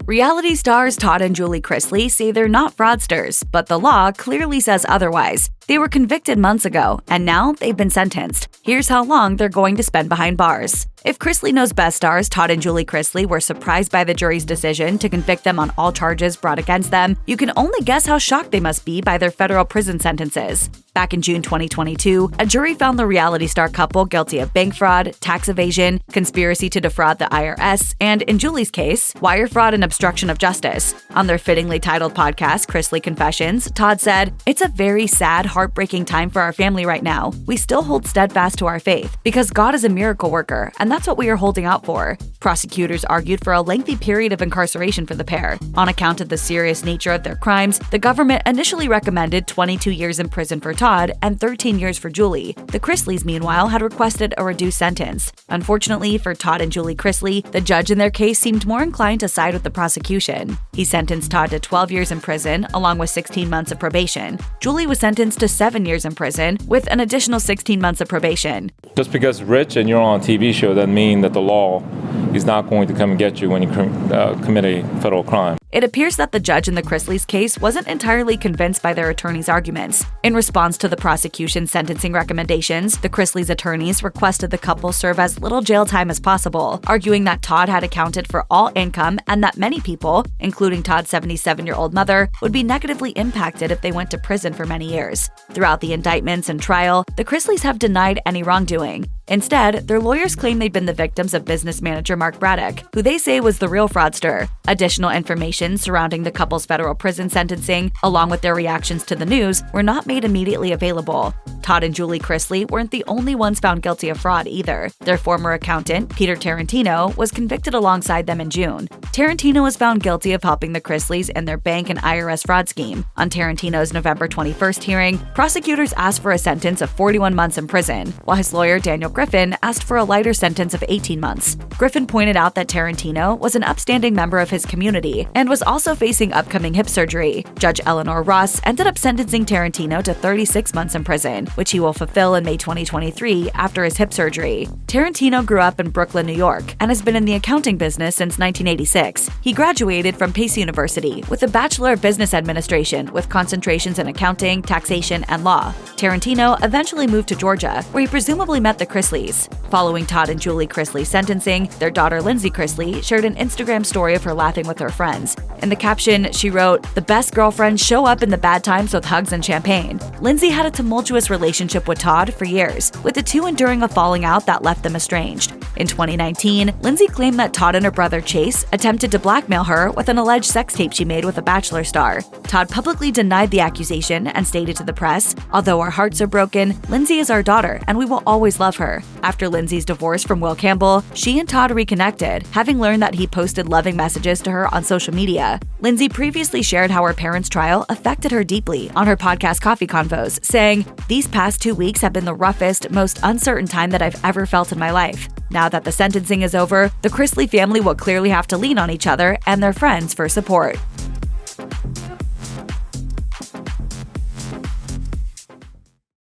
Reality stars Todd and Julie Chrisley say they're not fraudsters, but the law clearly says otherwise. They were convicted months ago, and now they've been sentenced. Here's how long they're going to spend behind bars. If Chrisley Knows Best stars Todd and Julie Chrisley were surprised by the jury's decision to convict them on all charges brought against them, you can only guess how shocked they must be by their federal prison sentences. Back in June 2022, a jury found the reality star couple guilty of bank fraud, tax evasion, conspiracy to defraud the IRS, and, in Julie's case, wire fraud and obstruction of justice. On their fittingly titled podcast, Chrisley Confessions, Todd said, "It's a very sad, heartbreaking time for our family right now. We still hold steadfast to our faith, because God is a miracle worker, and that's what we are holding out for." Prosecutors argued for a lengthy period of incarceration for the pair. On account of the serious nature of their crimes, the government initially recommended 22 years in prison for Todd and 13 years for Julie. The Chrisleys, meanwhile, had requested a reduced sentence. Unfortunately for Todd and Julie Chrisley, the judge in their case seemed more inclined to side with the prosecution. He sentenced Todd to 12 years in prison, along with 16 months of probation. Julie was sentenced to 7 years in prison, with an additional 16 months of probation. Just because you're rich and you're on a TV show doesn't mean that the law is not going to come and get you when you commit a federal crime. It appears that the judge in the Chrisleys' case wasn't entirely convinced by their attorneys' arguments. In response to the prosecution's sentencing recommendations, the Chrisleys' attorneys requested the couple serve as little jail time as possible, arguing that Todd had accounted for all income and that many people, including Todd's 77-year-old mother, would be negatively impacted if they went to prison for many years. Throughout the indictments and trial, the Chrisleys have denied any wrongdoing. Instead, their lawyers claim they've been the victims of business manager Mark Braddock, who they say was the real fraudster. Additional information surrounding the couple's federal prison sentencing, along with their reactions to the news, were not made immediately available. Todd and Julie Chrisley weren't the only ones found guilty of fraud either. Their former accountant, Peter Tarantino, was convicted alongside them in June. Tarantino was found guilty of helping the Chrisleys in their bank and IRS fraud scheme. On Tarantino's November 21st hearing, prosecutors asked for a sentence of 41 months in prison, while his lawyer Daniel Griffin asked for a lighter sentence of 18 months. Griffin pointed out that Tarantino was an upstanding member of his community and was also facing upcoming hip surgery. Judge Eleanor Ross ended up sentencing Tarantino to 36 months in prison, which he will fulfill in May 2023 after his hip surgery. Tarantino grew up in Brooklyn, New York, and has been in the accounting business since 1986. He graduated from Pace University with a Bachelor of Business Administration with concentrations in accounting, taxation, and law. Tarantino eventually moved to Georgia, where he presumably met the Chrisleys. Following Todd and Julie Chrisley's sentencing, their daughter Lindsay Chrisley shared an Instagram story of her laughing with her friends. In the caption, she wrote, "The best girlfriends show up in the bad times with hugs and champagne." Lindsay had a tumultuous relationship with Todd for years, with the two enduring a falling out that left them estranged. In 2019, Lindsay claimed that Todd and her brother Chase attempted to blackmail her with an alleged sex tape she made with a Bachelor star. Todd publicly denied the accusation and stated to the press, "Although our hearts are broken, Lindsay is our daughter and we will always love her." After Lindsay's divorce from Will Campbell, she and Todd reconnected, having learned that he posted loving messages to her on social media. Lindsay previously shared how her parents' trial affected her deeply on her podcast Coffee Convos, saying, "These past 2 weeks have been the roughest, most uncertain time that I've ever felt in my life." Now that the sentencing is over, the Chrisley family will clearly have to lean on each other and their friends for support.